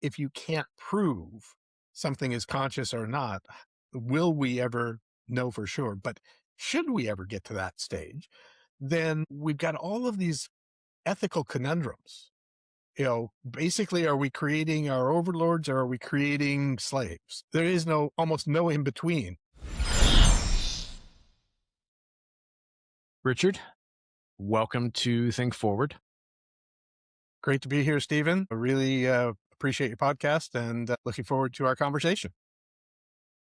if you can't prove something is conscious or not, will we ever know for sure? But should we ever get to that stage, then we've got all of these ethical conundrums. Basically, are we creating our overlords or are we creating slaves? There is almost no in between. Richard, welcome to Think Forward. Great to be here, Stephen. I really appreciate your podcast and looking forward to our conversation.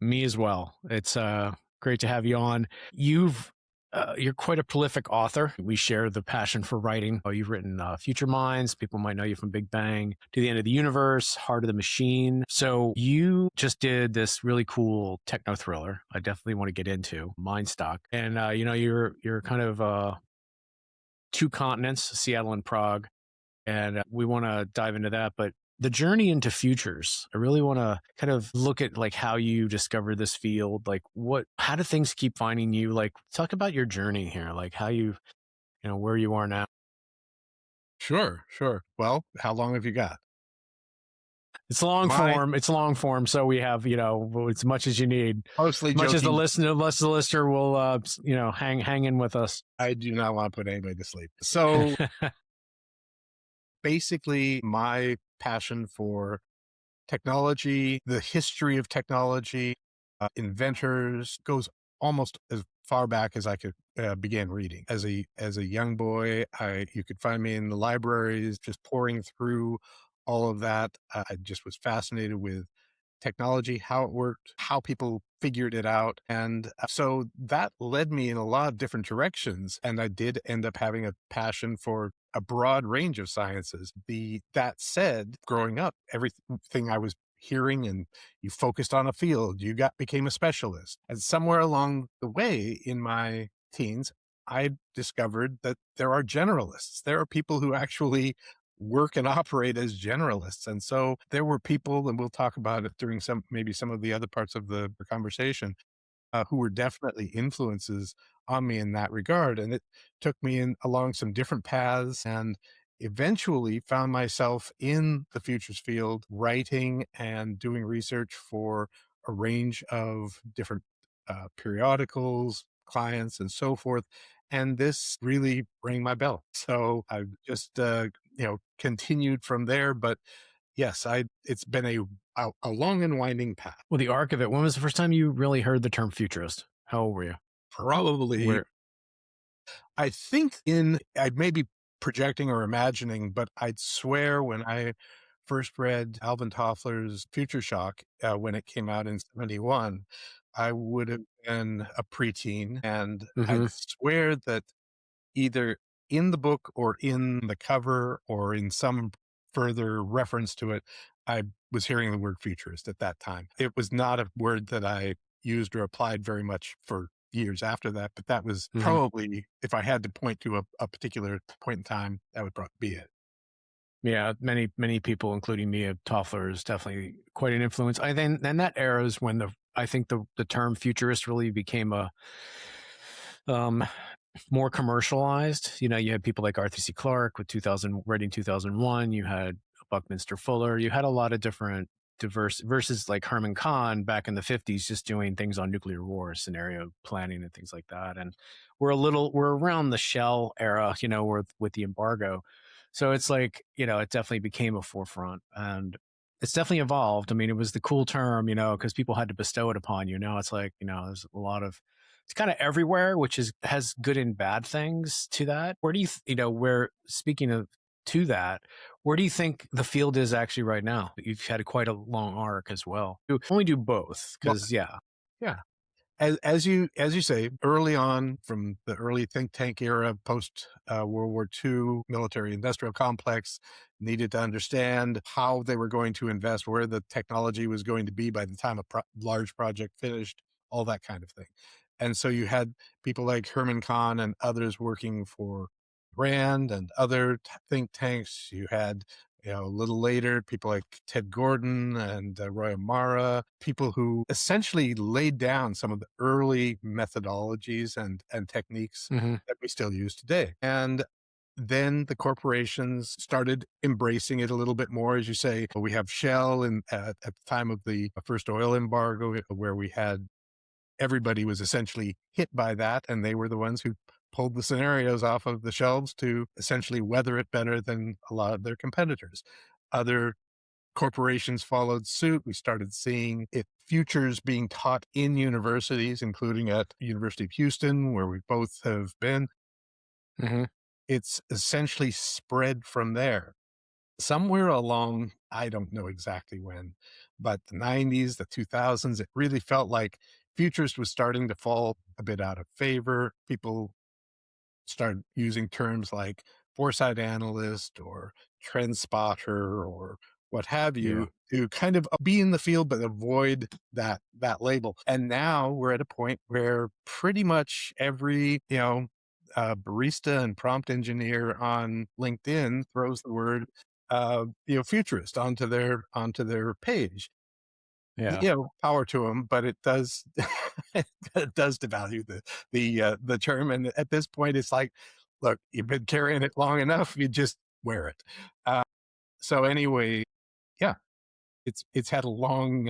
Me as well. It's great to have you on. You're quite a prolific author. We share the passion for writing. You've written Future Minds. People might know you from Big Bang to the End of the Universe, Heart of the Machine. So you just did this really cool techno thriller. I definitely want to get into Mindstock. And you're kind of two continents, Seattle and Prague, and we want to dive into that. But the journey into futures, I really want to kind of look at like how you discovered this field. Like how do things keep finding you? Like talk about your journey here, like how where you are now. Sure. Well, how long have you got? It's long form. So we have, as much as you need. Mostly much joking. as the listener will, hang in with us. I do not want to put anybody to sleep. So basically my passion for technology, the history of technology, inventors goes almost as far back as I could begin reading. As a young boy, you could find me in the libraries, just pouring through all of that. I just was fascinated with technology, how it worked, how people figured it out. And so that led me in a lot of different directions. And I did end up having a passion for a broad range of sciences. That said, growing up, everything I was hearing, and you focused on a field, became a specialist. And somewhere along the way in my teens, I discovered that there are generalists. There are people who actually work and operate as generalists. And so there were people, and we'll talk about it during maybe some of the other parts of the conversation, who were definitely influences on me in that regard. And it took me along some different paths, and eventually found myself in the futures field, writing and doing research for a range of different periodicals, clients, and so forth. And this really rang my bell. So I've just, continued from there. But yes, it's been a long and winding path. Well, the arc of it, when was the first time you really heard the term futurist? How old were you? Probably, I think I may be projecting or imagining, but I'd swear when I first read Alvin Toffler's Future Shock, when it came out in 1971, I would have been a preteen. And I swear that either in the book or in the cover or in some further reference to it, I was hearing the word futurist at that time. It was not a word that I used or applied very much for years after that, but that was probably, if I had to point to a particular point in time, that would probably be it. Yeah, many people, including me, Toffler is definitely quite an influence. I think, and that era is when I think the term futurist really became more commercialized. You had people like Arthur C. Clarke with writing 2001. You had Buckminster Fuller. You had a lot of diverse versus like Herman Kahn back in the 50s, just doing things on nuclear war scenario planning and things like that. And we're around the Shell era, with the embargo. So it's like, it definitely became a forefront, and it's definitely evolved. I mean, it was the cool term, because people had to bestow it upon you. Now it's like, there's a lot of, it's kind of everywhere, which has good and bad things to that. Where do speaking of to that, where do you think the field is actually right now? You've had quite a long arc as well. You only do both because, yeah. As you say, early on, from the early think tank era, post World War II military industrial complex, needed to understand how they were going to invest, where the technology was going to be by the time a large project finished, all that kind of thing. And so you had people like Herman Kahn and others working for Rand and other think tanks. You had, a little later, people like Ted Gordon and Roy Amara, people who essentially laid down some of the early methodologies and techniques that we still use today. And then the corporations started embracing it a little bit more. As you say, we have Shell, and at the time of the first oil embargo, where we had everybody was essentially hit by that, and they were the ones who pulled the scenarios off of the shelves to essentially weather it better than a lot of their competitors. Other corporations followed suit. We started seeing futures being taught in universities, including at University of Houston, where we both have been. Hmm. It's essentially spread from there. Somewhere along, I don't know exactly when, but the 90s, the 2000s, it really felt like futures was starting to fall a bit out of favor. People started using terms like foresight analyst or trend spotter or what have Yeah. you to kind of be in the field but avoid that label. And now we're at a point where pretty much every barista and prompt engineer on LinkedIn throws the word futurist onto their page. Yeah. Power to them, but it does it does devalue the term. And at this point, it's like, look, you've been carrying it long enough, you just wear it. So anyway, yeah, it's had a long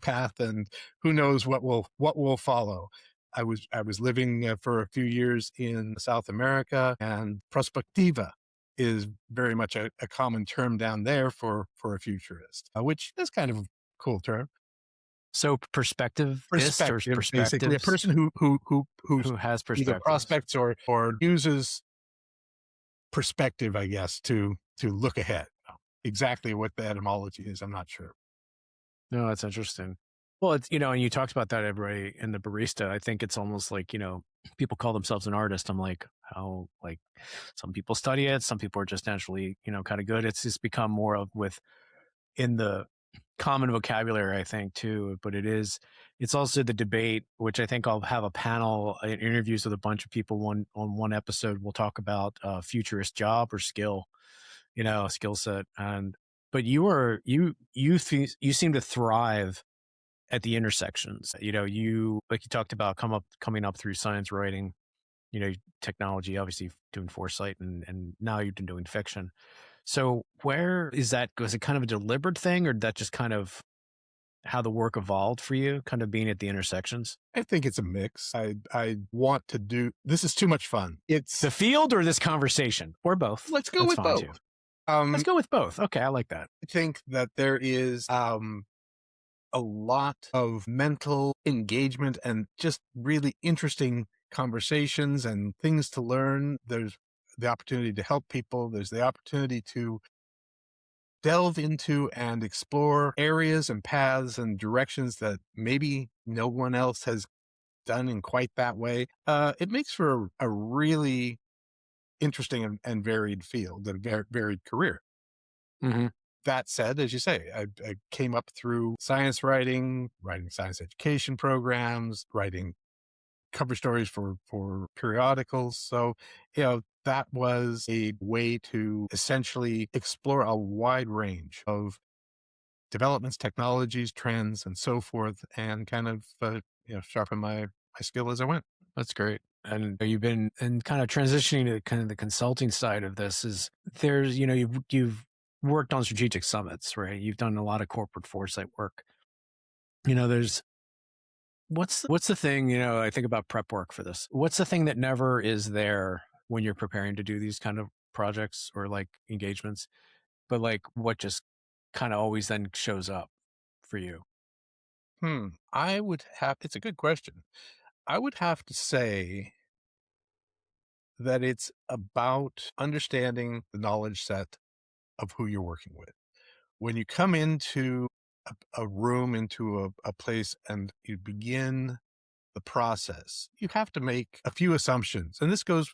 path, and who knows what will follow. I was living for a few years in South America, and prospectiva is very much a common term down there for a futurist, which is kind of a cool term. So perspectivist or Perspective, basically, a perspectives, person who's who has either perspectives. prospects or uses perspective, I guess, to look ahead. Exactly what the etymology is, I'm not sure. No, that's interesting. Well, it's, and you talked about that everybody in the barista. I think it's almost like, people call themselves an artist. I'm like, how, like, some people study it, some people are just naturally, kind of good. It's just become more of with in the common vocabulary, I think, too. But it's also the debate, which I think I'll have a panel interviews with a bunch of people. On one episode, we'll talk about futurist job or skill, skill set. But you seem to thrive at the intersections. You, like you talked about, coming up through science writing, technology, obviously doing foresight, and now you've been doing fiction. So where is that? Was it kind of a deliberate thing, or that just kind of how the work evolved for you, kind of being at the intersections? I think it's a mix. I want to do this is too much fun. It's The field or this conversation? Or both? Let's go That's with fine both. too. Let's go with both. Okay, I like that. I think that there is a lot of mental engagement and just really interesting conversations and things to learn. There's the opportunity to help people. There's the opportunity to delve into and explore areas and paths and directions that maybe no one else has done in quite that way. It makes for a really interesting and varied field and varied career. Hmm. That said, as you say, I came up through science writing science education programs, writing cover stories for periodicals. So, that was a way to essentially explore a wide range of developments, technologies, trends, and so forth, and kind of sharpen my skill as I went. That's great. And you've been and kind of transitioning to kind of the consulting side of this is there's, you've worked on strategic summits, right? You've done a lot of corporate foresight work. There's what's the thing, I think about prep work for this. What's the thing that never is there when you're preparing to do these kind of projects or like engagements, but like what just kind of always then shows up for you? It's a good question. I would have to say that it's about understanding the knowledge set of who you're working with. When you come into a room, into a place, and you begin the process, you have to make a few assumptions. And this goes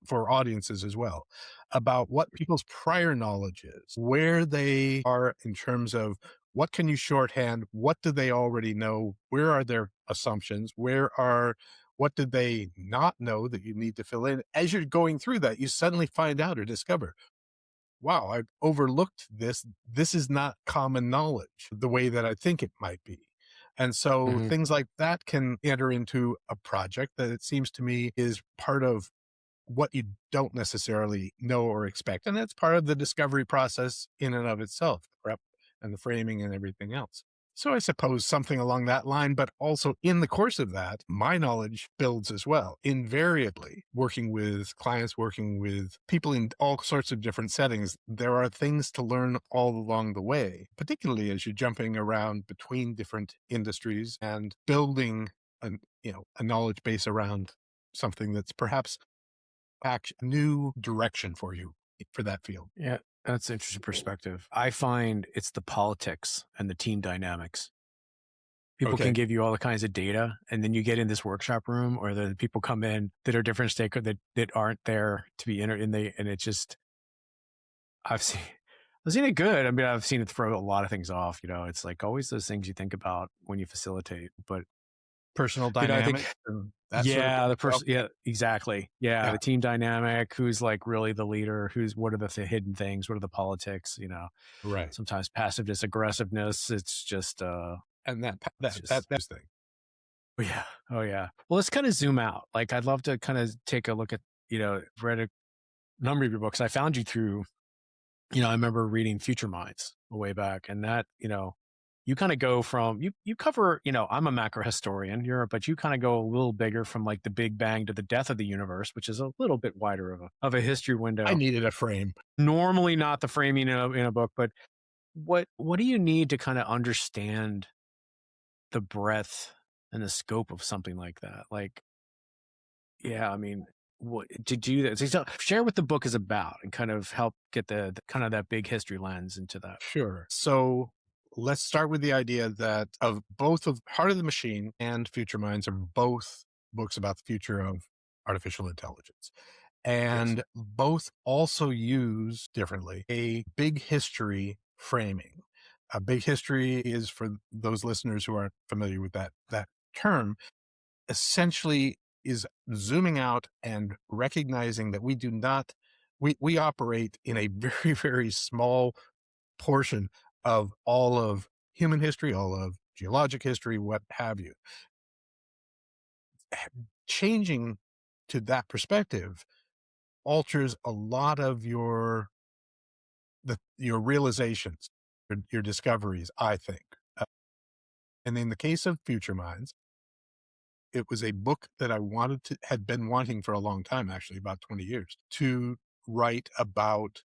for audiences as well, about what people's prior knowledge is, where they are in terms of what can you shorthand, what do they already know, where are their assumptions, what did they not know that you need to fill in. As you're going through that, you suddenly find out or discover, wow, I've overlooked this. This is not common knowledge the way that I think it might be. And so Hmm. things like that can enter into a project that it seems to me is part of what you don't necessarily know or expect. And that's part of the discovery process in and of itself, the prep and the framing and everything else. So I suppose something along that line, but also in the course of that, my knowledge builds as well, invariably working with clients, working with people in all sorts of different settings. There are things to learn all along the way, particularly as you're jumping around between different industries and building a knowledge base around something that's perhaps new direction for you for that field. Yeah, that's an interesting perspective. I find it's the politics and the team dynamics. People can Okay. give you all the kinds of data, and then you get in this workshop room, or the people come in that are different stakeholders that aren't there to be and it's just I've seen I've seen it good. I mean, I've seen it throw a lot of things off. It's like always those things you think about when you facilitate. But Personal I think dynamics and that sort of thing yeah, the as well. person, yeah, exactly, yeah, Yeah. the team dynamic, who's like really the leader, what are the hidden things, what are the politics, Right. sometimes passiveness, aggressiveness. It's just And it's just that's thing. oh yeah, oh yeah. Well, let's kind of zoom out. Like, I'd love to kind of take a look at, read a number of your books. I found you through, I remember reading Future Minds way back, and that, you kind of go from you cover, I'm a macro historian, but you kind of go a little bigger from like the Big Bang to the death of the universe, which is a little bit wider of a history I window. needed a frame. Normally not the framing in a book, but what do you need to kind of understand the breadth and the scope of something like that? Like, yeah, I mean, what to do that? So share what the book is about and kind of help get the kind of that big history lens into that. Sure. So let's start with the idea that of both of Heart of the Machine and Future Minds are both books about the future of artificial intelligence. Yes. And both also use differently a big history framing. A big history is, for those listeners who aren't familiar with that term, essentially is zooming out and recognizing that we operate in a very, very small portion of all of human history, all of geologic history, what have you. Changing to that perspective alters a lot of your realizations, your discoveries, I think. And in the case of Future Minds, it was a book that had been wanting for a long time, actually, about 20 years, to write about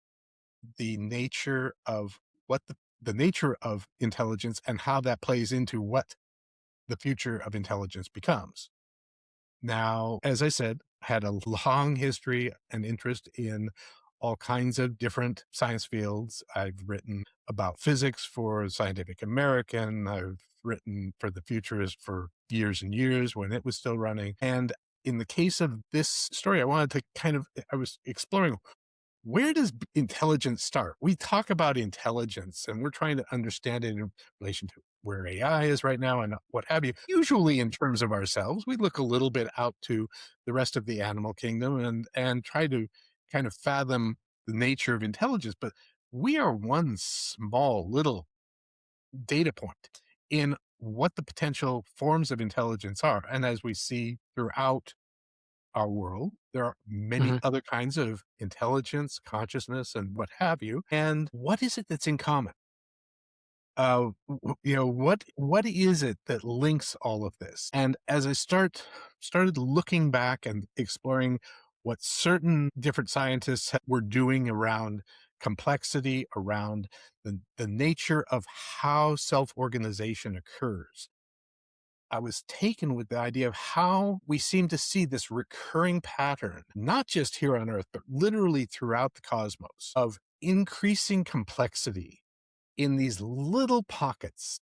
the nature of the nature of intelligence and how that plays into what the future of intelligence becomes. Now, as I said, had a long history and interest in all kinds of different science fields. I've written about physics for Scientific American. I've written for The Futurist for years and years when it was still running. And in the case of this story, I was exploring, where does intelligence start? We talk about intelligence and we're trying to understand it in relation to where AI is right now and what have you. Usually in terms of ourselves, we look a little bit out to the rest of the animal kingdom and try to kind of fathom the nature of intelligence. But we are one small little data point in what the potential forms of intelligence are. And as we see throughout our world, there are many Hmm. other kinds of intelligence, consciousness, and what have you. And what is it that's in common? What is it that links all of this? And as I started looking back and exploring what certain different scientists were doing around complexity, around the nature of how self-organization occurs, I was taken with the idea of how we seem to see this recurring pattern, not just here on Earth, but literally throughout the cosmos, of increasing complexity in these little pockets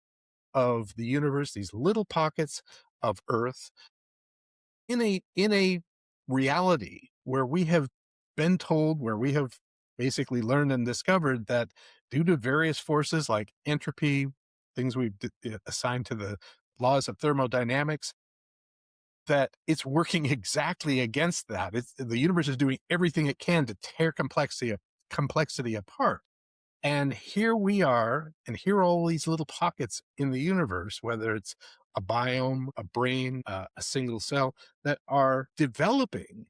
of the universe, these little pockets of Earth, in a reality where we have been told, where we have basically learned and discovered that due to various forces like entropy, things we've assigned to the laws of thermodynamics, that it's working exactly against that. The universe is doing everything it can to tear complexity apart. And here we are, and here are all these little pockets in the universe, whether it's a biome, a brain, a single cell, that are developing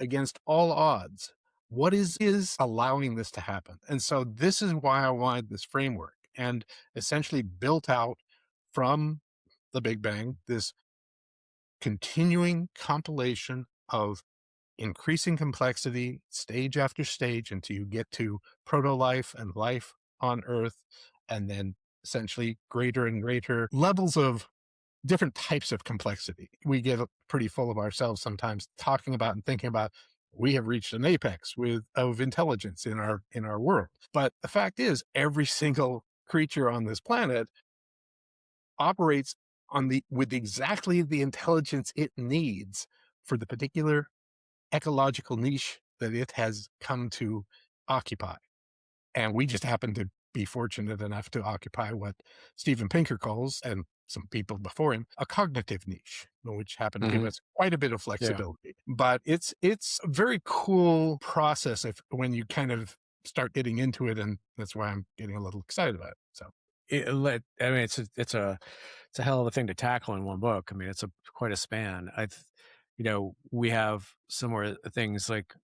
against all odds, what is allowing this to happen? And so this is why I wanted this framework, and essentially built out from the Big Bang, this continuing compilation of increasing complexity, stage after stage, until you get to proto-life and life on Earth, and then essentially greater and greater levels of different types of complexity. We get pretty full of ourselves sometimes, talking about and thinking about, we have reached an apex of intelligence in our world. But the fact is, every single creature on this planet operates with exactly the intelligence it needs for the particular ecological niche that it has come to occupy. And we just happen to be fortunate enough to occupy what Steven Pinker calls, and some people before him, a cognitive niche, which happened to give us quite a bit of Yeah. flexibility. But it's a very cool process when you kind of start getting into it, and that's why I'm getting a little excited about it. So I mean, it's a hell of a thing to tackle in one book. I mean, it's quite a span. We have similar things, like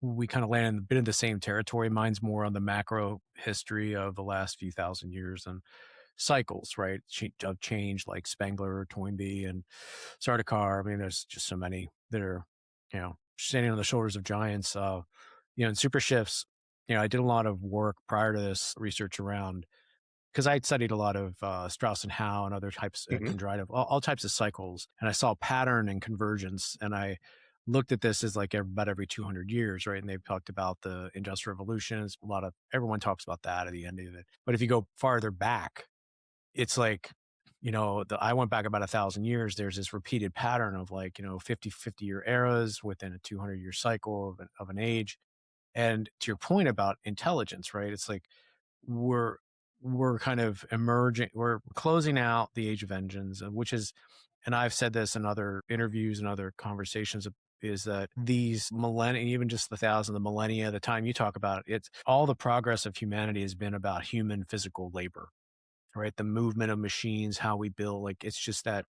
we kind of land in a bit of the same territory. Mine's more on the macro history of the last few thousand years and cycles, right? Of change, like Spengler, Toynbee, and Sardaukar. I mean, there's just so many that are, standing on the shoulders of giants. In super shifts, I did a lot of work prior to this research around, because I had studied a lot of Strauss and Howe and other types, mhm. chondrite, of all types of cycles, and I saw pattern and convergence, and I looked at this as like about every 200 years, right? And they've talked about the Industrial Revolution. Everyone talks about that at the end of it. But if you go farther back, it's like, I went back about 1,000 years. There's this repeated pattern of 50-year eras within a 200-year cycle of an age. And to your point about intelligence, right? It's like we're kind of emerging, we're closing out the age of engines, which is, and I've said this in other interviews and other conversations, is that these millennia, even just the millennia, the time you talk about it, it's all the progress of humanity has been about human physical labor, right? The movement of machines, how we build, like, it's just that,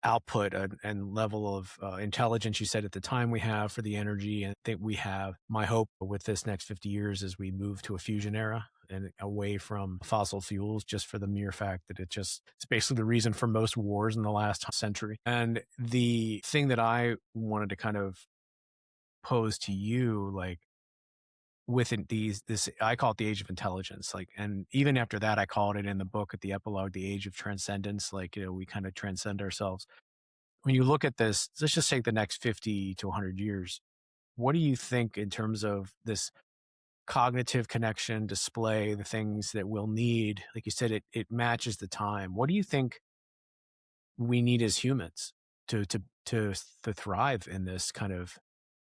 output and level of intelligence you said at the time we have for the energy, and that we have. My hope with this next 50 years is we move to a fusion era and away from fossil fuels, just for the mere fact that it's basically the reason for most wars in the last century. And the thing that I wanted to kind of pose to you, like, within this, I call it the age of intelligence. Like, and even after that, I called it in the book at the epilogue, the age of transcendence. Like, we kind of transcend ourselves. When you look at this, let's just take the next 50 to 100 years. What do you think in terms of this cognitive connection, display, the things that we'll need? Like you said, it matches the time. What do you think we need as humans to thrive in this kind of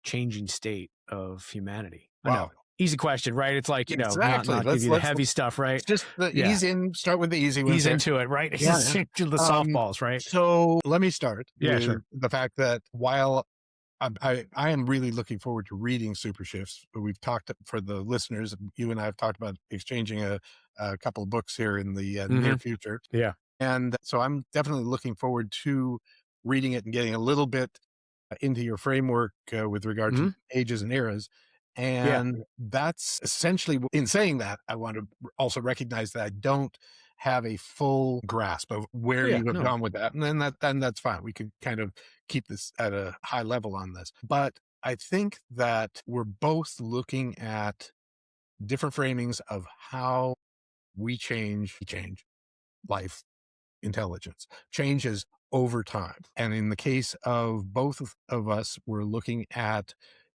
changing state of humanity? I know, Wow. easy question, right? It's like, Exactly. not give you the heavy stuff, right? Just Yeah. start with the easy ones Ease here. into it, right? Yeah. The softballs, right? So let me start Yeah, with sure. the fact that while I am really looking forward to reading Super Shifts, we've talked, for the listeners, you and I have talked about exchanging a couple of books here in the near future. Yeah. And so I'm definitely looking forward to reading it and getting a little bit into your framework with regard to ages and eras. Yeah. And that's essentially, in saying that, I want to also recognize that I don't have a full grasp of where Yeah. you have No. gone with that. And then that's fine. We can kind of keep this at a high level on this. But I think that we're both looking at different framings of how we change life intelligence changes over time. And in the case of both of us, we're looking at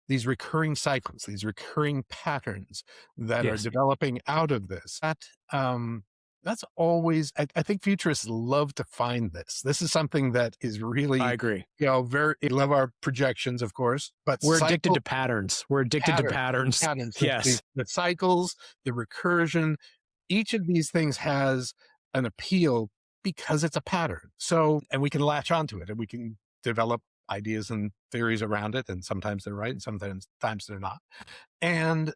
these recurring cycles, these recurring patterns that are Yes. developing out of this. That's always, I think futurists love to find this. This is something that is really, I agree. very, we love our projections, of course, but We're addicted to patterns. We're addicted to patterns. patterns, Yes. the cycles, the recursion, each of these things has an appeal because it's a pattern. So, and we can latch onto it and we can develop ideas and theories around it. And sometimes they're right and sometimes they're not. And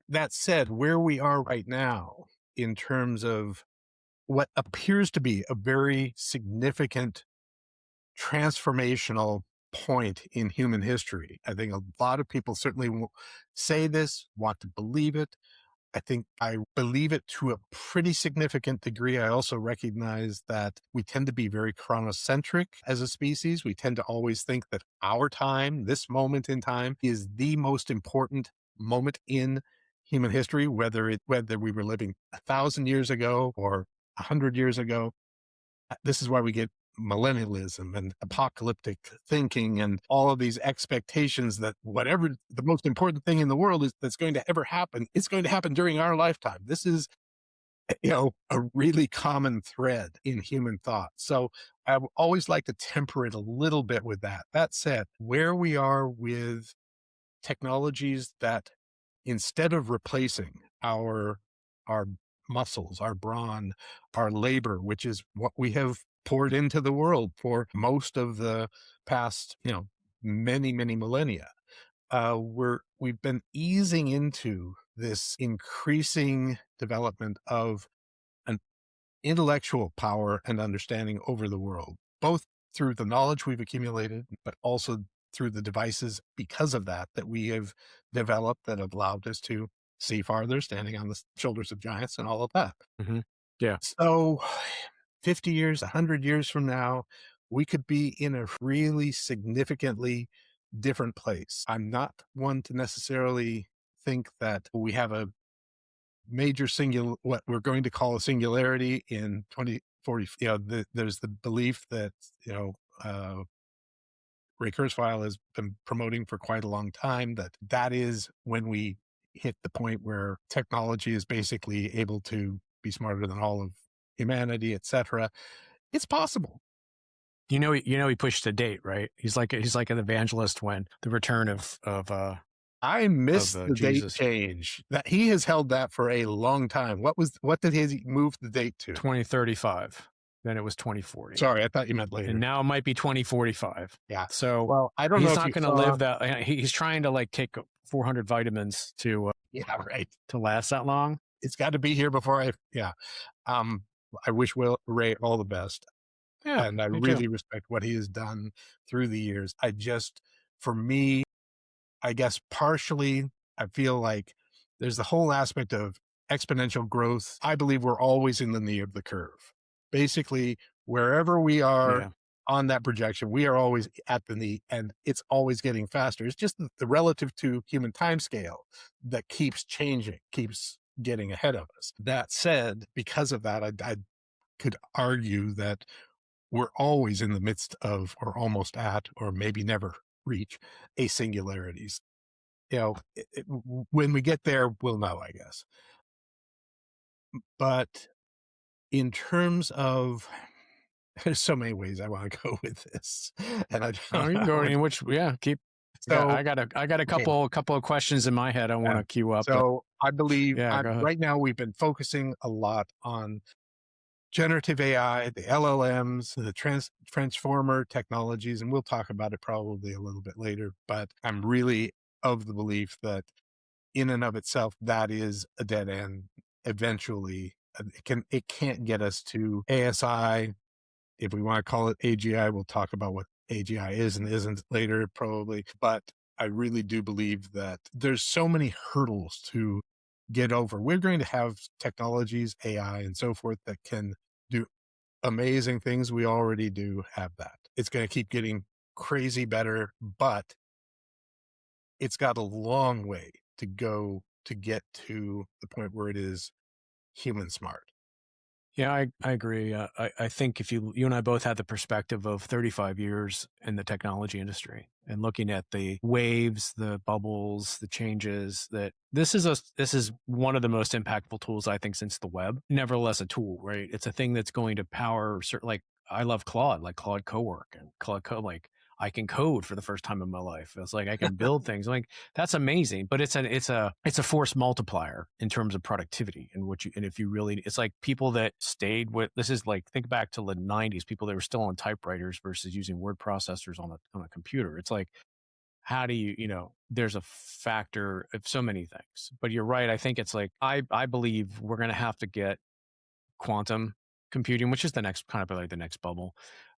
that said, where we are right now in terms of what appears to be a very significant transformational point in human history. I think a lot of people certainly say this, want to believe it. I think I believe it to a pretty significant degree. I also recognize that we tend to be very chronocentric as a species. We tend to always think that our time, this moment in time, is the most important moment in human history, whether we were living 1,000 years ago or 100 years ago. This is why we get millennialism and apocalyptic thinking and all of these expectations that whatever the most important thing in the world is that's going to ever happen, it's going to happen during our lifetime. This is, a really common thread in human thought. So I always like to temper it a little bit with that. That said, where we are with technologies that instead of replacing our muscles, our brawn, our labor, which is what we have poured into the world for most of the past, many millennia. We've been easing into this increasing development of an intellectual power and understanding over the world, both through the knowledge we've accumulated, but also through the devices because of that we have developed that have allowed us to see farther, standing on the shoulders of giants and all of that. Hmm. Yeah. So 50 years, 100 years from now, we could be in a really significantly different place. I'm not one to necessarily think that we have a major what we're going to call a singularity in 2040. There's the belief that, Ray Kurzweil has been promoting for quite a long time that is when we hit the point where technology is basically able to be smarter than all of humanity, etc. It's possible. He pushed a date, right? He's like an evangelist when the return I missed the date Jesus. change. That he has held that for a long time. What did he move the date to? 2035. Then it was 2040. Sorry, I thought you meant later. And now it might be 2045. Yeah. So well, I don't know he's if not you going to saw... live that. He's trying to like take 400 vitamins to Yeah, right. to last that long. It's got to be here before I wish Ray all the best. Yeah, and I me really too. respect what he has done through the years. For me, I guess partially, I feel like there's the whole aspect of exponential growth. I believe we're always in the knee of the curve. Basically, wherever we are Yeah. on that projection, we are always at the knee, and it's always getting faster. It's just the relative to human time scale that keeps changing, keeps getting ahead of us. That said, because of that, I could argue that we're always in the midst of, or almost at, or maybe never reach a singularities. When we get there, we'll know, I guess. But in terms of, there's so many ways I want to go with this, and I Oh, don't you can know. go in which, yeah, keep. So I got a couple of questions in my head I want to queue up. So I believe Yeah, go ahead. right now we've been focusing a lot on generative AI, the LLMs, the transformer technologies, and we'll talk about it probably a little bit later. But I'm really of the belief that in and of itself, that is a dead end. Eventually, it can't get us to ASI. If we want to call it AGI, we'll talk about what AGI is and isn't later, probably. But I really do believe that there's so many hurdles to get over. We're going to have technologies, AI, and so forth that can do amazing things. We already do have that. It's going to keep getting crazy better, but it's got a long way to go to get to the point where it is human smart. Yeah, I agree. I think if you and I both had the perspective of 35 years in the technology industry and looking at the waves, the bubbles, the changes, that this is one of the most impactful tools I think since the web. Nevertheless, a tool, right? It's a thing that's going to power certain. Like I love Claude, like Claude Cowork and Claude Code. Like I can code for the first time in my life. It's like I can build things. Like that's amazing. But it's a force multiplier in terms of productivity and if you really, it's like people that stayed with, this is like, think back to the 90s, people that were still on typewriters versus using word processors on a computer. It's like, how do there's a factor of so many things. But you're right. I think it's like, I believe we're going to have to get quantum computing, which is the next kind of like the next bubble.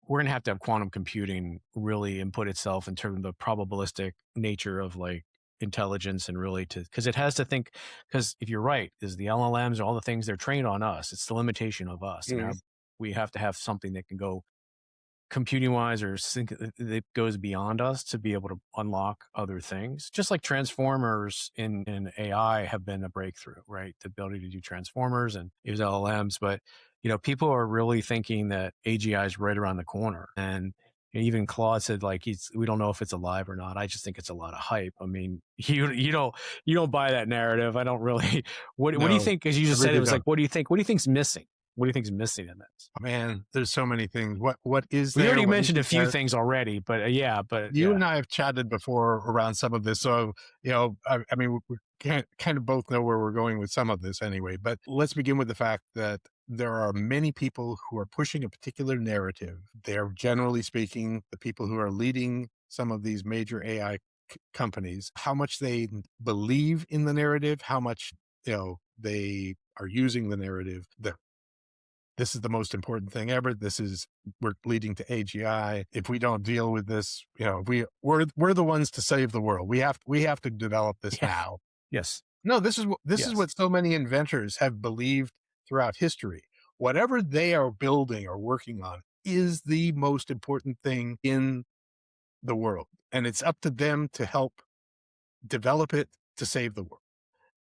We're going to have quantum computing really input itself in terms of the probabilistic nature of like intelligence and really to, because it has to think, because if you're right, is the LLMs or all the things they're trained on us, it's the limitation of us. And Mhm. we have to have something that can go computing wise or think that goes beyond us to be able to unlock other things. Just like transformers in AI have been a breakthrough, right? The ability to do transformers and use LLMs. But, people are really thinking that AGI is right around the corner. And even Claude said like we don't know if it's alive or not. I just think it's a lot of hype. I mean, you don't buy that narrative. I don't really. What do you No, think? Because you I just said it really was like, don't. what do you think? What do you think's missing? What do you think's missing in this? Oh, man, there's so many things. What is We there? already What mentioned a isn't few there? things already, but You and I have chatted before around some of this, so I mean, we can't kind of both know where we're going with some of this anyway. But let's begin with the fact that there are many people who are pushing a particular narrative. They're generally speaking the people who are leading some of these major AI companies. How much they believe in the narrative, how much they are using the narrative. This is the most important thing ever. We're leading to AGI. If we don't deal with this, we're the ones to save the world. We have to develop this yeah, now. yes, No, this is yes, what so many inventors have believed throughout history. Whatever they are building or working on is the most important thing in the world. And it's up to them to help develop it to save the world.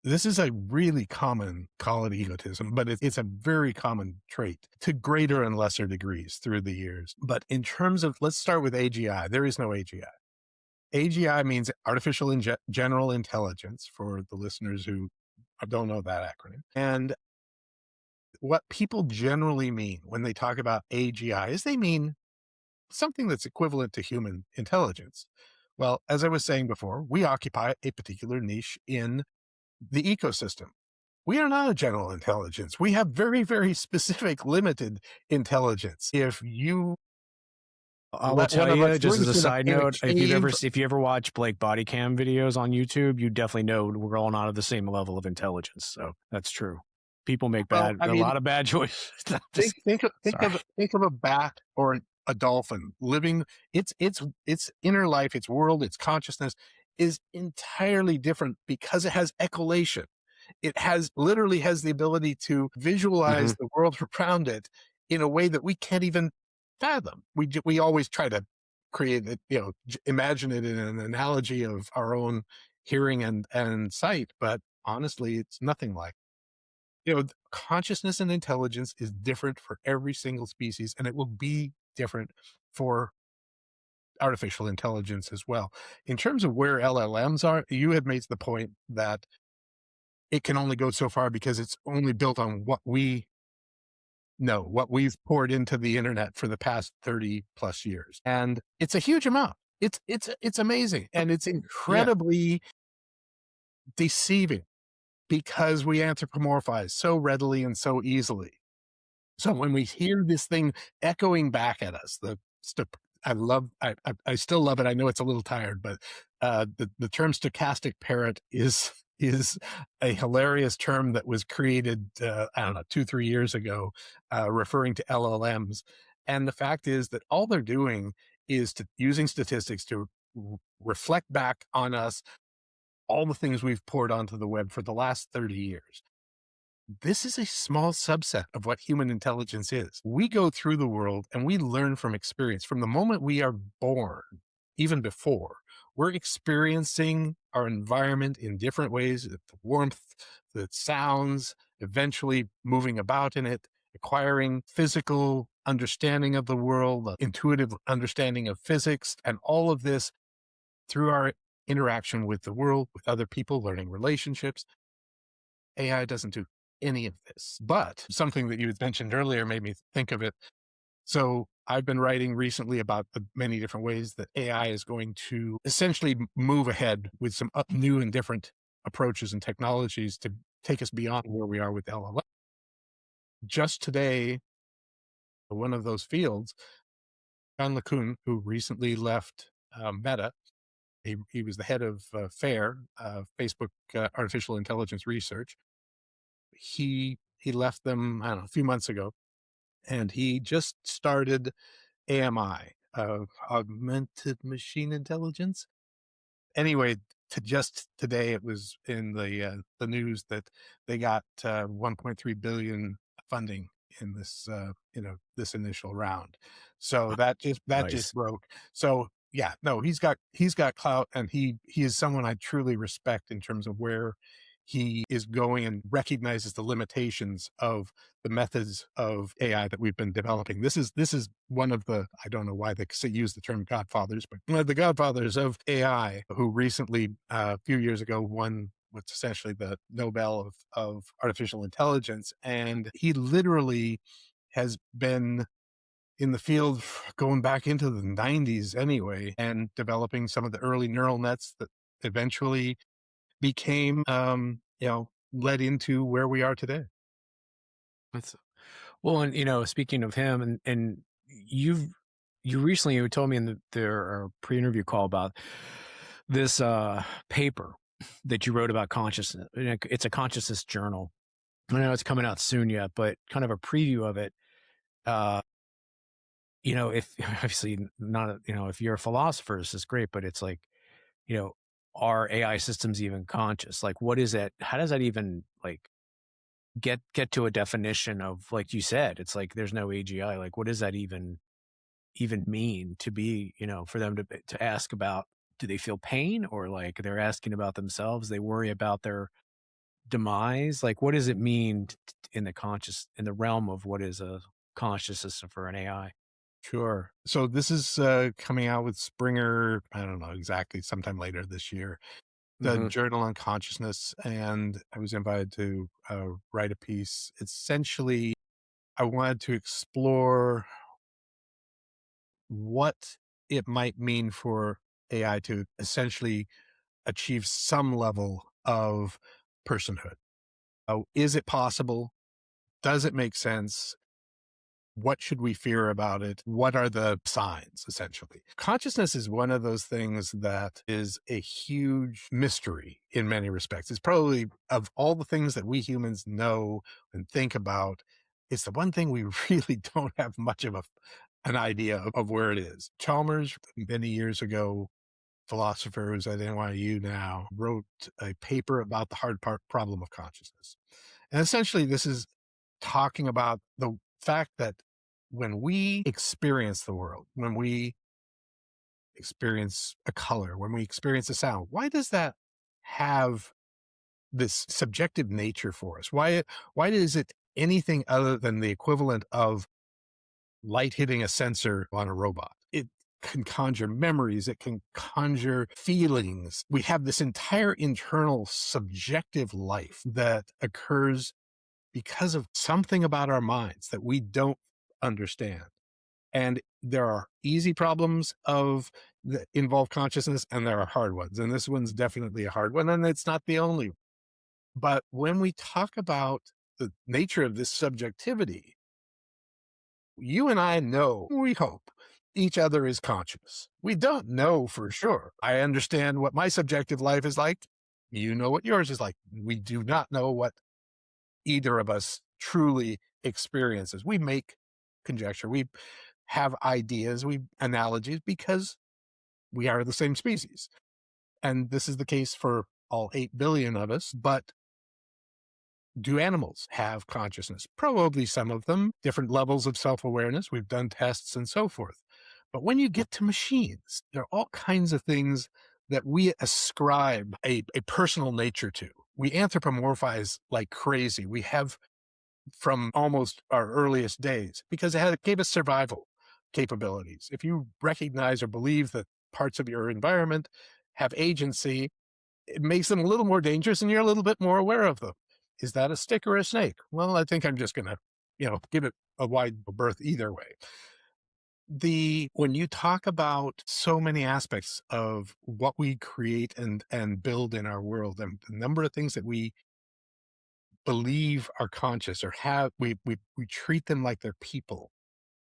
This is a really common, call it egotism, but it's a very common trait to greater and lesser degrees through the years. But in terms of, let's start with AGI. There is no AGI. AGI means artificial general intelligence for the listeners who don't know that acronym. And what people generally mean when they talk about AGI is they mean something that's equivalent to human intelligence. Well, as I was saying before, we occupy a particular niche in the ecosystem. We are not a general intelligence. We have very, very specific, limited intelligence. If you I will let one tell of us, you, we're just as just a side in a note, cave. if you ever watch like body cam videos on YouTube, you definitely know we're all not at the same level of intelligence. So that's true. People make Well, I a mean, lot of bad choices. think Just think of think sorry. of think of a bat or a dolphin living. Its inner life, its world, its consciousness is entirely different because it has echolation. It literally has the ability to Hmm. visualize the world around it in a way that we can't even fathom. We always try to create it, imagine it in an analogy of our own hearing and sight, but honestly, it's nothing like. Consciousness and intelligence is different for every single species, and it will be different for artificial intelligence as well. In terms of where LLMs are, you had made the point that it can only go so far because it's only built on what we know, what we've poured into the internet for the past 30 plus years. And it's a huge amount. It's amazing. And it's Yeah. incredibly deceiving because we anthropomorphize so readily and so easily. So when we hear this thing echoing back at us, I still love it. I know it's a little tired, but the term stochastic parrot is a hilarious term that was created, I don't know, 2-3 years ago, referring to LLMs. And the fact is that all they're doing is using statistics to reflect back on us all the things we've poured onto the web for the last 30 years. This is a small subset of what human intelligence is. We go through the world and we learn from experience. From the moment we are born, even before, we're experiencing our environment in different ways, the warmth, the sounds, eventually moving about in it, acquiring physical understanding of the world, intuitive understanding of physics, and all of this through our interaction with the world, with other people, learning relationships. AI doesn't do any of this. But something that you had mentioned earlier made me think of it. So I've been writing recently about the many different ways that AI is going to essentially move ahead with some new and different approaches and technologies to take us beyond where we are with LLM. Just today, one of those fields, John LeCun, who recently left Meta, he was the head of FAIR, Facebook Artificial Intelligence Research. He left them, I don't know, a few months ago. and he just started AMI, augmented machine intelligence. Anyway, to just today, it was in the news that they got 1.3 billion funding in this this initial round. So that just Nice. broke. So yeah, no, he's got clout, and he is someone I truly respect in terms of where he is going and recognizes the limitations of the methods of AI that we've been developing. This is one of the, I don't know why they use the term godfathers, but one of the godfathers of AI, who recently, a few years ago, won what's essentially the Nobel of artificial intelligence. And he literally has been in the field going back into the 90s anyway, and developing some of the early neural nets that eventually became, led into where we are today. That's well, and speaking of him, and you recently you told me in their pre-interview call about this paper that you wrote about consciousness. It's a consciousness journal. I know it's coming out soon yet, but kind of a preview of it. Uh, if obviously not, if you're a philosopher, this is great, but it's like, you know, are AI systems even conscious? Like, what is it? How does that even like get to a definition of, like you said, it's like there's no AGI. Like, what does that even mean to be, for them to ask about, do they feel pain, or like they're asking about themselves? They worry about their demise. Like, what does it mean in the realm of what is a conscious system for an AI? Sure. So this is coming out with Springer, I don't know exactly, sometime later this year, the Hmm. Journal on Consciousness. And I was invited to write a piece. Essentially, I wanted to explore what it might mean for AI to essentially achieve some level of personhood. Is it possible? Does it make sense? What should we fear about it? What are the signs, essentially? Consciousness is one of those things that is a huge mystery in many respects. It's probably, of all the things that we humans know and think about, it's the one thing we really don't have much of an idea of where it is. Chalmers, many years ago, philosopher who's at NYU now, wrote a paper about the hard part problem of consciousness. And essentially, this is talking about the fact that when we experience the world, when we experience a color, when we experience a sound, why does that have this subjective nature for us? Why is it anything other than the equivalent of light hitting a sensor on a robot? It can conjure memories. It can conjure feelings. We have this entire internal subjective life that occurs because of something about our minds that we don't understand. And there are easy problems that involve consciousness, and there are hard ones. And this one's definitely a hard one, and it's not the only. But when we talk about the nature of this subjectivity, you and I know, we hope, each other is conscious. We don't know for sure. I understand what my subjective life is like. You know what yours is like. We do not know what either of us truly experiences. We make conjecture. We have ideas, we analogies, because we are the same species. And this is the case for all 8 billion of us. But do animals have consciousness? Probably some of them, different levels of self-awareness. We've done tests and so forth. But when you get to machines, there are all kinds of things that we ascribe a personal nature to. We anthropomorphize like crazy. We have from almost our earliest days, because it gave us survival capabilities. If you recognize or believe that parts of your environment have agency, it makes them a little more dangerous, and you're a little bit more aware of them. Is that a stick or a snake? Well, I think I'm just going to, give it a wide berth either way. When you talk about so many aspects of what we create and build in our world, and the number of things that we believe are conscious or have, we treat them like they're people,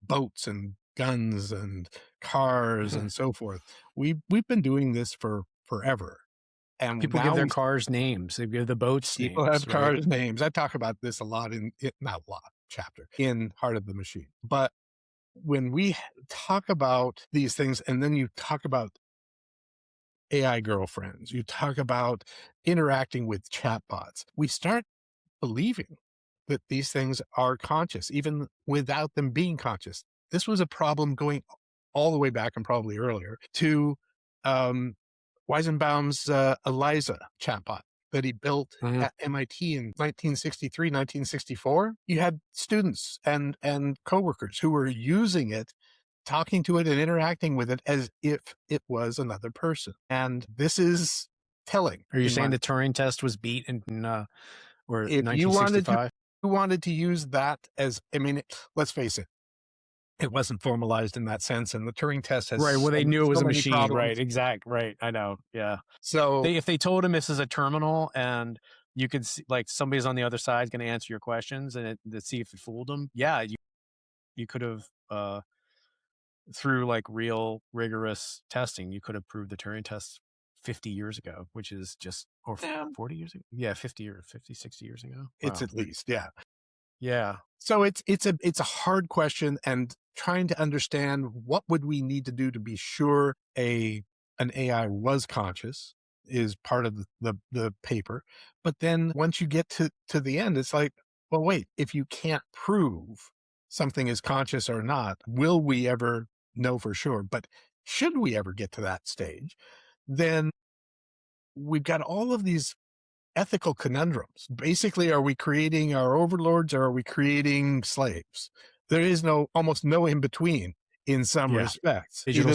boats and guns and cars and so forth. We've been doing this for forever, and People give now their we cars names. They give the boats people names, have right? cars names. I talk about this a lot not a lot, chapter in Heart of the Machine. But when we talk about these things, and then you talk about AI girlfriends, you talk about interacting with chatbots, we start believing that these things are conscious, even without them being conscious. This was a problem going all the way back, and probably earlier, to um, Weizenbaum's ELIZA chatbot that he built at MIT in 1963, 1964. You had students and coworkers who were using it, talking to it and interacting with it as if it was another person. And this is telling. Are you saying the Turing test was beat in or if 1965? you wanted to use that as, I mean, let's face it, it wasn't formalized in that sense, and the Turing test has right. Well, they knew it was so a many machine, problems. right? Exact, right. I know. Yeah. So If they told him this is a terminal and you could see, like, somebody's on the other side going to answer your questions and to see if it fooled them, yeah, you could have through like real rigorous testing, you could have proved the Turing test 50 years ago, which is just, or 40 years ago. Yeah, 60 years ago. it's Wow. at least, yeah. Yeah. So it's a hard question, and trying to understand what would we need to do to be sure an AI was conscious is part of the paper. But then once you get to the end, it's like, well, wait, if you can't prove something is conscious or not, will we ever know for sure? But should we ever get to that stage, then we've got all of these ethical conundrums. Basically, are we creating our overlords or are we creating slaves? There is almost no in between in some respects. Digital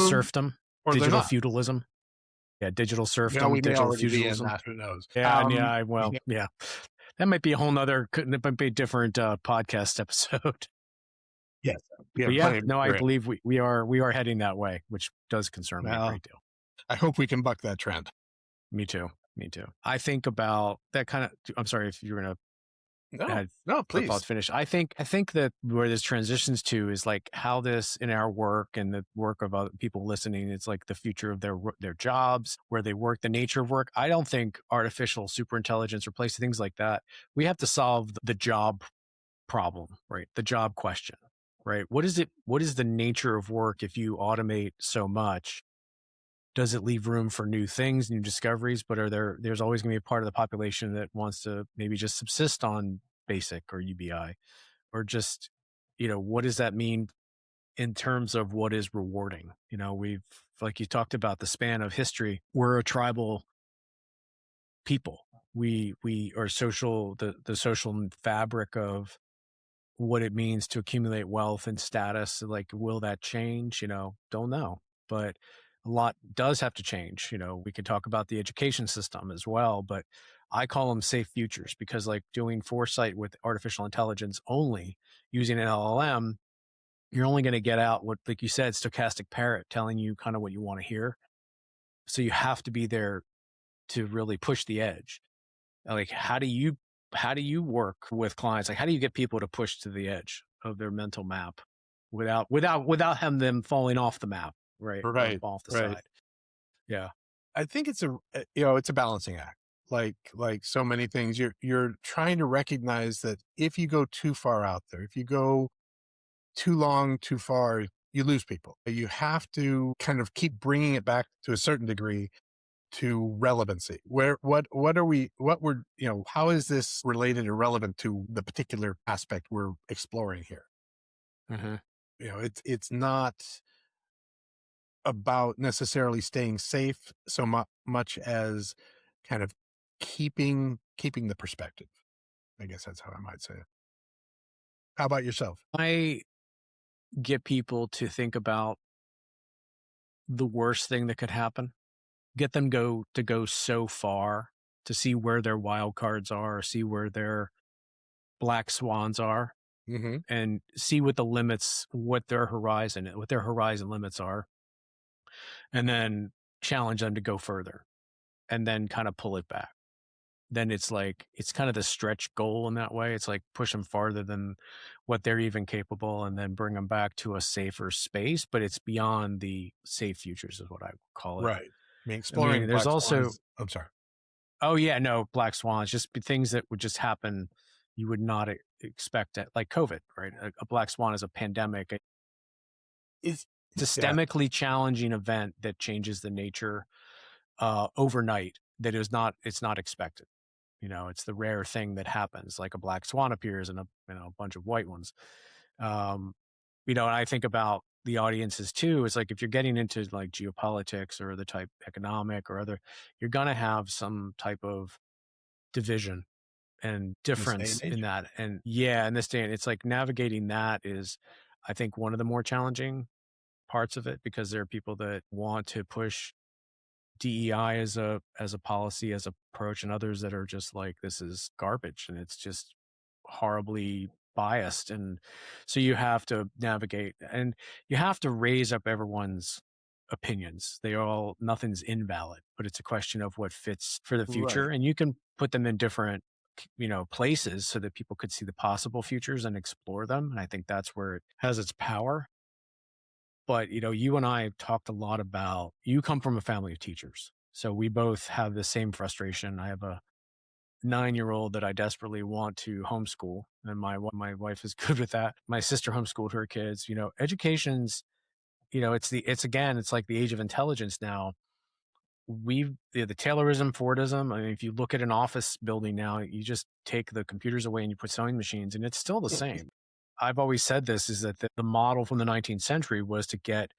serfdom, or digital feudalism. Yeah, digital serfdom, we may digital already be in feudalism. that. Who knows? Yeah, yeah. That might be a whole nother, that might be a different podcast episode. Yes. But yeah, no, I believe we are heading that way, which does concern me a great deal. I hope we can buck that trend. Me too. I think about that kind of, I'm sorry if you're going to. No, please. I'll finish. I think that where this transitions to is like how this in our work and the work of other people listening, it's like the future of their jobs, where they work, the nature of work. I don't think artificial superintelligence replaces things like that. We have to solve the job problem, right? The job question, right? What is the nature of work if you automate so much? Does it leave room for new things, new discoveries? But there's always going to be a part of the population that wants to maybe just subsist on BASIC or UBI, or just, what does that mean in terms of what is rewarding? We've, like you talked about, the span of history. We're a tribal people. We are social, the social fabric of what it means to accumulate wealth and status. Like, will that change? Don't know, but a lot does have to change. We could talk about the education system as well, but I call them safe futures, because like doing foresight with artificial intelligence only using an LLM, you're only going to get out what, like you said, stochastic parrot telling you kind of what you want to hear. So you have to be there to really push the edge. Like, how do you work with clients? Like, how do you get people to push to the edge of their mental map without them falling off the map? Right. Off the side. Yeah. I think it's a balancing act. Like so many things, you're trying to recognize that if you go too far out there, if you go too long, too far, you lose people. You have to kind of keep bringing it back to a certain degree to relevancy. How is this related or relevant to the particular aspect we're exploring here? Mm-hmm. It's not about necessarily staying safe so much as kind of keeping the perspective. I guess that's how I might say it. How about yourself? I get people to think about the worst thing that could happen. Get them to go so far to see where their wild cards are, or see where their black swans are, and see what their horizon limits are, and then challenge them to go further, and then kind of pull it back. Then it's kind of the stretch goal in that way. It's like push them farther than what they're even capable, and then bring them back to a safer space. But it's beyond the safe futures is what I call it. Right. I mean, exploring. There's also. I'm sorry. Oh yeah, no, black swans, just things that would just happen you would not expect it, like COVID, right? A black swan is a pandemic. Is It's a yeah, systemically challenging event that changes the nature overnight. That is not, it's not expected. It's the rare thing that happens, like a black swan appears and a bunch of white ones. Um, and I think about the audiences too. It's like if you're getting into like geopolitics or the type economic or other, you're gonna have some type of division and in this day difference and in age. that. And yeah, in this day, and it's like navigating that is, I think, one of the more challenging parts of it, because there are people that want to push DEI as a policy, as a approach, and others that are just like, this is garbage and it's just horribly biased. And so you have to navigate, and you have to raise up everyone's opinions. Nothing's invalid, but it's a question of what fits for the future. Right. And you can put them in different places so that people could see the possible futures and explore them. And I think that's where it has its power. But, you and I talked a lot about, you come from a family of teachers. So we both have the same frustration. I have a 9-year-old that I desperately want to homeschool, and my wife is good with that. My sister homeschooled her kids. Education's, it's like the age of intelligence now. The Taylorism, Fordism. I mean, if you look at an office building now, you just take the computers away and you put sewing machines, and it's still the same. I've always said this, is that the model from the 19th century was to get,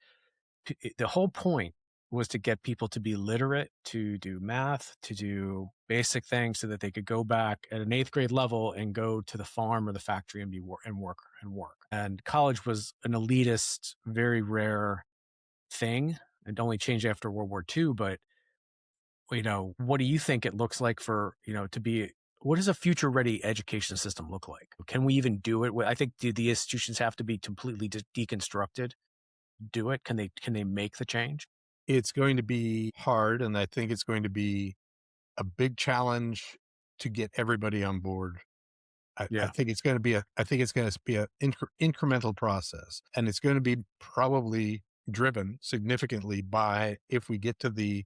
the whole point was to get people to be literate, to do math, to do basic things so that they could go back at an 8th grade level and go to the farm or the factory and work. And college was an elitist, very rare thing. It only changed after World War II. But, what do you think it looks like for, to be, what does a future ready education system look like? Can we even do it? I think, do the institutions have to be completely deconstructed? Do it? Can they make the change? It's going to be hard, and I think it's going to be a big challenge to get everybody on board. I Yeah. think it's going to be a incremental process, and it's going to be probably driven significantly by, if we get to the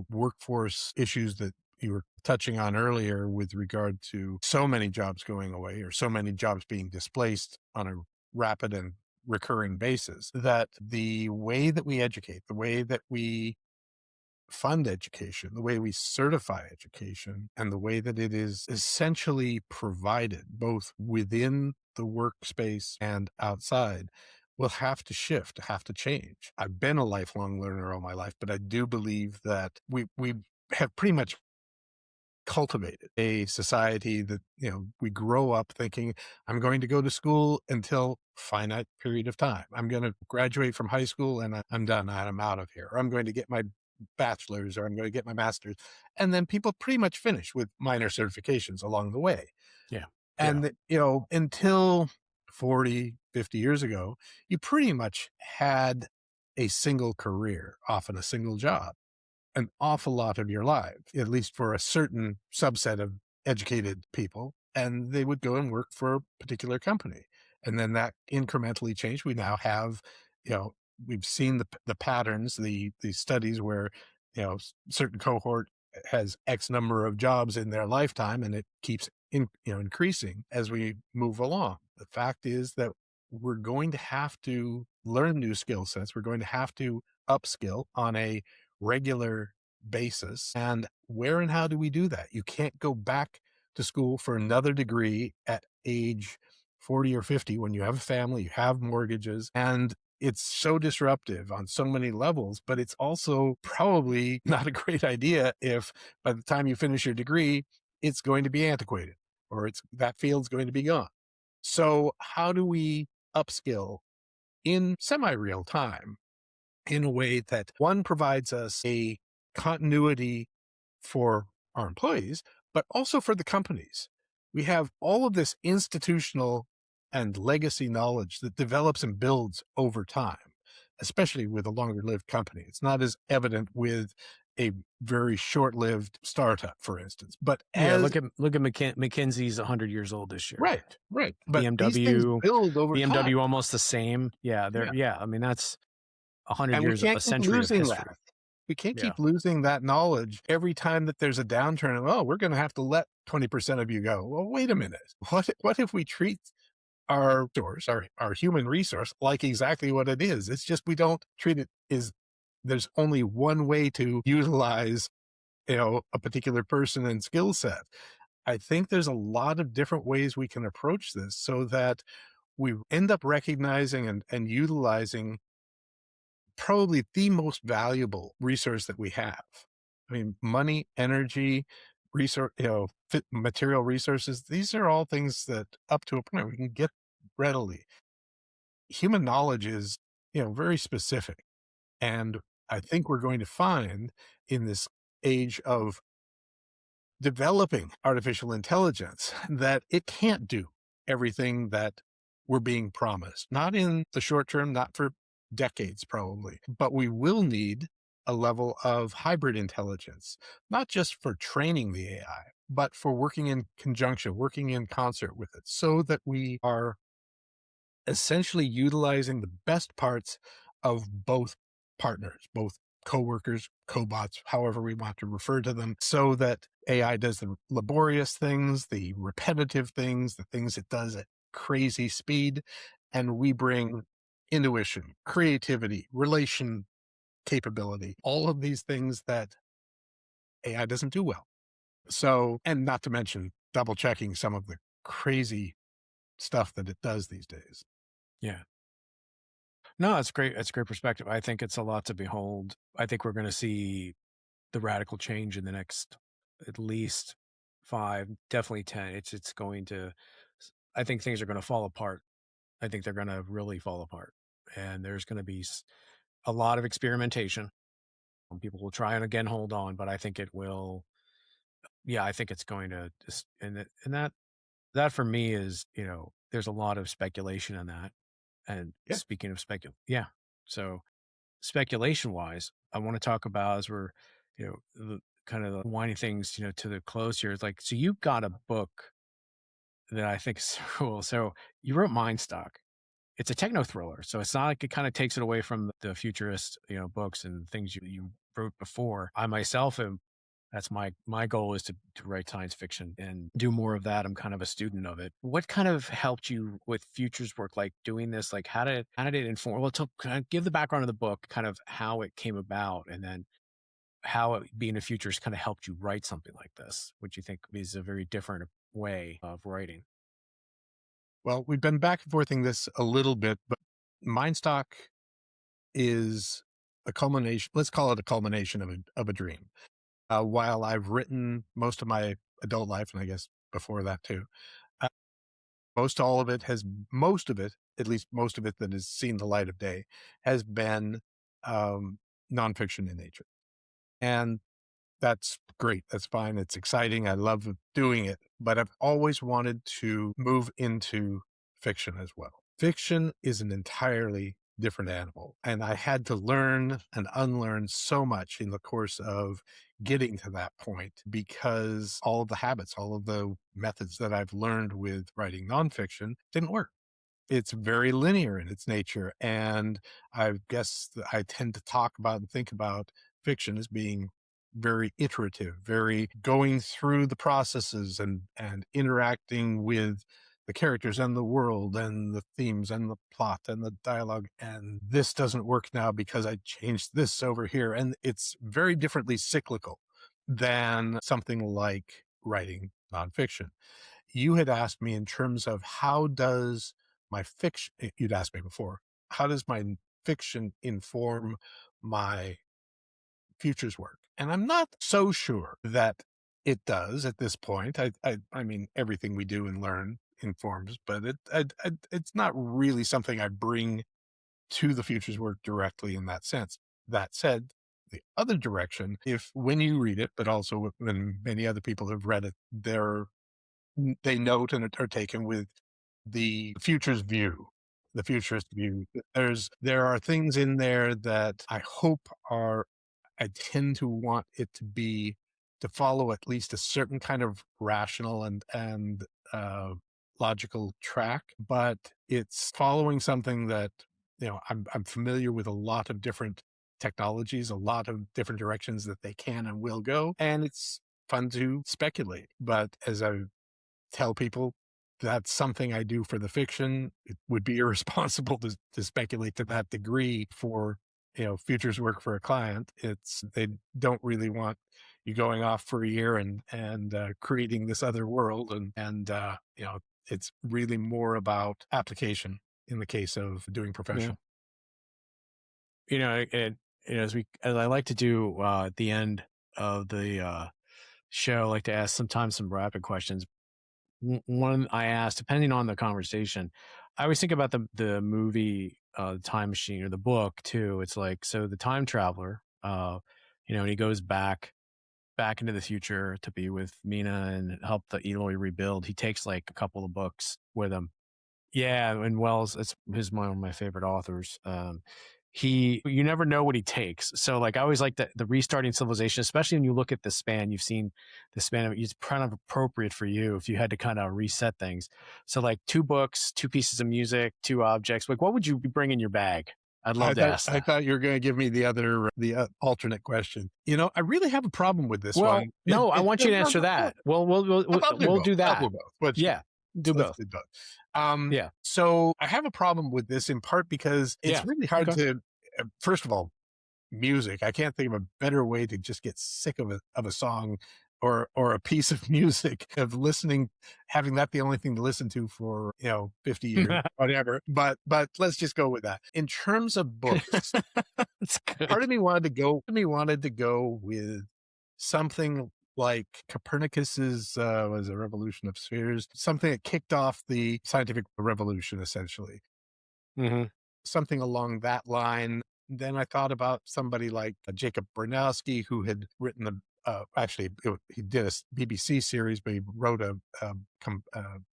workforce issues that you were touching on earlier with regard to so many jobs going away or so many jobs being displaced on a rapid and recurring basis, that the way that we educate, the way that we fund education, the way we certify education, and the way that it is essentially provided both within the workspace and outside will have to shift, have to change. I've been a lifelong learner all my life, but I do believe that we have pretty much cultivated a society that, we grow up thinking, I'm going to go to school until finite period of time. I'm going to graduate from high school and I'm done. I'm out of here. Or I'm going to get my bachelor's, or I'm going to get my master's. And then people pretty much finish with minor certifications along the way. Yeah. Yeah. And, until 40, 50 years ago, you pretty much had a single career, often a single job, an awful lot of your life, at least for a certain subset of educated people. And they would go and work for a particular company. And then that incrementally changed. We now have, we've seen the patterns, the studies where, certain cohort has X number of jobs in their lifetime, and it keeps increasing as we move along. The fact is that we're going to have to learn new skill sets. We're going to have to upskill on a regular basis. And where and how do we do that? You can't go back to school for another degree at age 40 or 50 when you have a family, you have mortgages, and it's so disruptive on so many levels. But it's also probably not a great idea if by the time you finish your degree, it's going to be antiquated, or that field's going to be gone. So how do we upskill in semi-real time in a way that, one, provides us a continuity for our employees, but also for the companies? We have all of this institutional and legacy knowledge that develops and builds over time, especially with a longer lived company. It's not as evident with a very short-lived startup, for instance. But Yeah. as Look at McKinsey's 100 years old this year. right. But these things BMW, build over time, almost the same. Yeah. yeah, I mean, that's 100 and we years, a can't keep century of losing history. that. We can't Yeah. keep losing that knowledge every time that there's a downturn. And, oh, we're going to have to let 20% of you go. Well, wait a minute. What if we treat our source, our human resource, like exactly what it is? It's just we don't treat it as there's only one way to utilize, a particular person and skill set. I think there's a lot of different ways we can approach this so that we end up recognizing and utilizing probably the most valuable resource that we have. I mean, money, energy, resource, material resources, these are all things that up to a point we can get readily. Human knowledge is, very specific. And I think we're going to find in this age of developing artificial intelligence that it can't do everything that we're being promised. Not in the short term, not for decades probably, but we will need a level of hybrid intelligence, not just for training the AI, but for working in conjunction, working in concert with it so that we are essentially utilizing the best parts of both partners, both coworkers, cobots, however we want to refer to them, so that AI does the laborious things, the repetitive things, the things it does at crazy speed, and we bring intuition, creativity, relation capability, all of these things that AI doesn't do well. So, and not to mention double checking some of the crazy stuff that it does these days. Yeah. No, that's great. That's a great perspective. I think it's a lot to behold. I think we're going to see the radical change in the next at least 5, definitely 10. It's going to, I think things are going to fall apart. I think they're going to really fall apart. And there's going to be a lot of experimentation. People will try and again hold on, but I think it will. Yeah, I think it's going to just, and that for me is, there's a lot of speculation in that. And Yeah. speaking of yeah. So speculation wise, I want to talk about as we're, kind of winding things, to the close here. It's like, so you got a book that I think is so cool. So you wrote Mindstock. It's a techno thriller. So it's not like it kind of takes it away from the futurist, books and things you wrote before. I myself am that's my goal is to write science fiction and do more of that. I'm kind of a student of it. What kind of helped you with futures work, like doing this? Like how did it inform? Well, to kind of give the background of the book, kind of how it came about, and then how being a futurist kind of helped you write something like this, which you think is a very different way of writing. Well, we've been back and forthing this a little bit, but Mindstock is a culmination. Let's call it a culmination of a dream. While I've written most of my adult life, and I guess before that too, uh, most of it, at least most of it that has seen the light of day, has been um, nonfiction in nature, and that's great. That's fine. It's exciting. I love doing it, but I've always wanted to move into fiction as well. Fiction is an entirely different animal, and I had to learn and unlearn so much in the course of getting to that point because all of the habits, all of the methods that I've learned with writing nonfiction didn't work. It's very linear in its nature, and I guess that I tend to talk about and think about fiction as being very iterative, very going through the processes and interacting with the characters and the world and the themes and the plot and the dialogue. And this doesn't work now because I changed this over here. And it's very differently cyclical than something like writing nonfiction. You had asked me in terms of how does my fiction, you'd asked me before, how does my fiction inform my futures work? And I'm not so sure that it does at this point. I mean, everything we do and learn informs, but it's not really something I bring to the futures work directly in that sense. That said, the other direction, if when you read it, but also when many other people have read it, they note and are taken with the futures view, the futurist view. There are things in there that I hope are I tend to want it to follow at least a certain kind of rational and logical track, but it's following something that I'm familiar with a lot of different technologies, a lot of different directions that they can and will go. And it's fun to speculate. But as I tell people, that's something I do for the fiction. It would be irresponsible to speculate to that degree for, futures work for a client. They don't really want you going off for a year and creating this other world. It's really more about application in the case of doing Yeah. professional. As I like to do at the end of the show, I like to ask sometimes some rapid questions. One I asked, depending on the conversation, I always think about the movie Time Machine or the book too. It's like, so the time traveler, and he goes back into the future to be with Mina and help the Eloy rebuild. He takes like a couple of books with him. Yeah, and Wells, it's one of my favorite authors. You never know what he takes. So like I always like the restarting civilization, especially when you look at the span, you've seen the span of it's kind of appropriate for you if you had to kind of reset things. So like 2 books, 2 pieces of music, 2 objects. Like what would you bring in your bag? I'd love to ask I that. thought you were going to give me the alternate question. I really have a problem with this Well, one. no, I want No, you to no, answer no, no. that. Well, we'll we'll we'll, I'll do we'll both. do I'll that. do both. Let's do Yeah, do let's both. do both. Yeah, So I have a problem with this in part because it's yeah. really hard Okay. to. First of all, music. I can't think of a better way to just get sick of a song or a piece of music of listening, having that the only thing to listen to for 50 years, whatever. But let's just go with that. In terms of books, That's part good. of me wanted to go with something like Copernicus's was a revolution of spheres, something that kicked off the scientific revolution, essentially. Hmm. Something along that line. Then I thought about somebody like Jacob Bernowski, who had written he did a BBC series, but he wrote a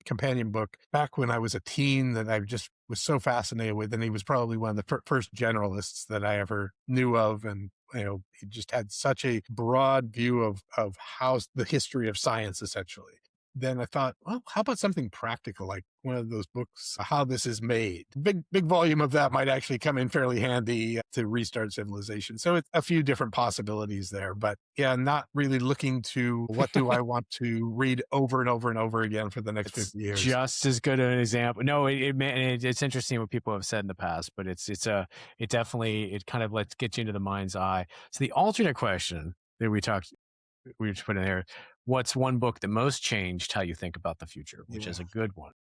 companion book back when I was a teen that I just was so fascinated with. And he was probably one of the first generalists that I ever knew of. And, he just had such a broad view of how the history of science, essentially. Then I thought, well, how about something practical, like one of those books, How This Is Made? Big volume of that might actually come in fairly handy to restart civilization. So it's a few different possibilities there, but yeah, not really looking to what do I want to read over and over and over again for the next It's 50 years. just as good an example. No, it's interesting what people have said in the past, but it definitely, it kind of lets get you into the mind's eye. So the alternate question that we just put in there, what's one book that most changed how you think about the future, which is Yeah. a good one.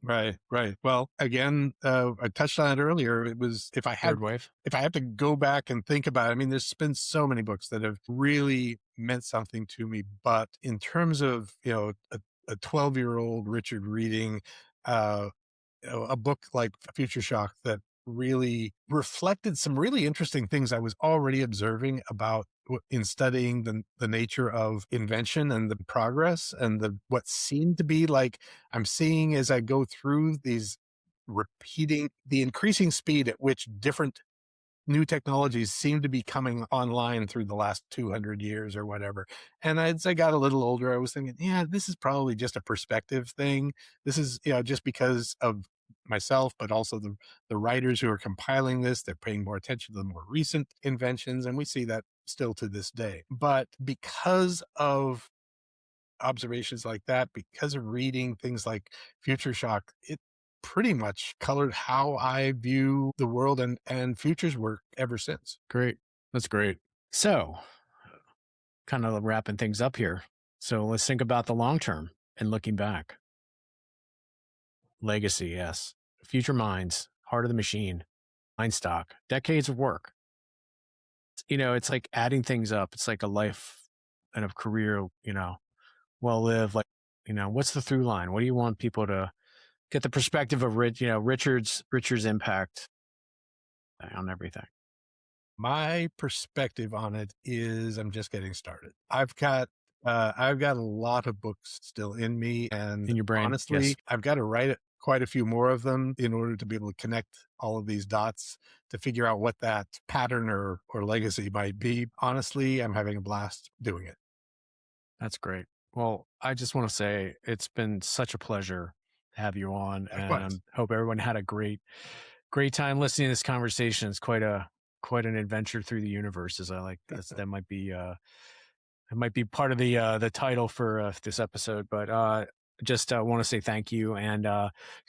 Right, right. Well, again, I touched on it earlier. It was Third wave. if I had to go back and think about it, I mean, there's been so many books that have really meant something to me. But in terms of a 12-year-old Richard reading uh, a book like Future Shock that really reflected some really interesting things I was already observing about in studying the nature of invention and the progress and what seemed to be like I'm seeing as I go through these repeating the increasing speed at which different new technologies seem to be coming online through the last 200 years or whatever. And as I got a little older, I was thinking, yeah, this is probably just a perspective thing. This is, just because of myself, but also the writers who are compiling this, they're paying more attention to the more recent inventions. And we see that still to this day. But because of observations like that, because of reading things like Future Shock, it pretty much colored how I view the world and futures work ever since. Great. That's great. So kind of wrapping things up here. So let's think about the long term and looking back. Legacy, yes. Future minds, heart of the machine, mind stock, decades of work. It's like adding things up. It's like a life and a career, well lived. Like, what's the through line? What do you want people to get the perspective of Richard's impact on everything? My perspective on it is I'm just getting started. I've got a lot of books still in me, and In your brain? Yes. honestly, I've got to write quite a few more of them in order to be able to connect all of these dots to figure out what that pattern or legacy might be. Honestly, I'm having a blast doing it. That's great. Well, I just want to say it's been such a pleasure to have you on, Likewise. and hope everyone had a great time listening to this conversation. It's quite an adventure through the universe. As I like that might be it might be part of the title for this episode. But just want to say thank you, and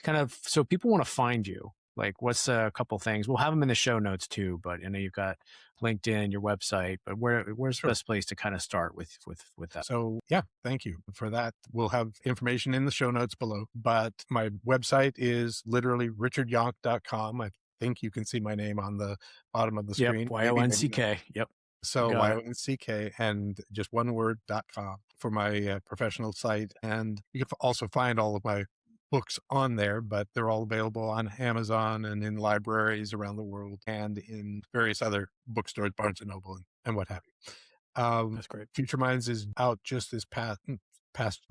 kind of so people want to find you. Like, what's a couple things? We'll have them in the show notes too. But I know you've got LinkedIn, your website. But where's the best place to kind of start with that? So yeah, thank you for that. We'll have information in the show notes below. But my website is literally richardyonck.com. I think you can see my name on the bottom of the screen. Yonck. Yep. So Yonck and just one word.com for my professional site. And you can also find all of my books on there, but they're all available on Amazon and in libraries around the world and in various other bookstores, Barnes and Noble and what have you. That's great. Future Minds is out just this past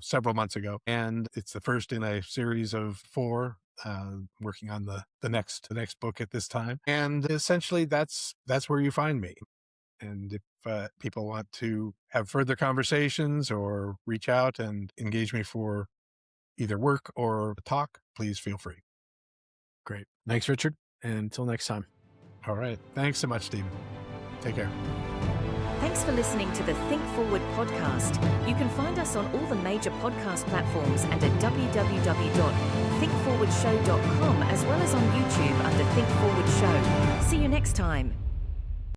several months ago, and it's the first in a series of 4. Working on the next book at this time, and essentially that's where you find me. And if people want to have further conversations or reach out and engage me for either work or talk, please feel free. Great. Thanks, Richard. And until next time. All right. Thanks so much, Stephen. Take care. Thanks for listening to the Think Forward podcast. You can find us on all the major podcast platforms and at www.thinkforwardshow.com, as well as on YouTube under Think Forward Show. See you next time.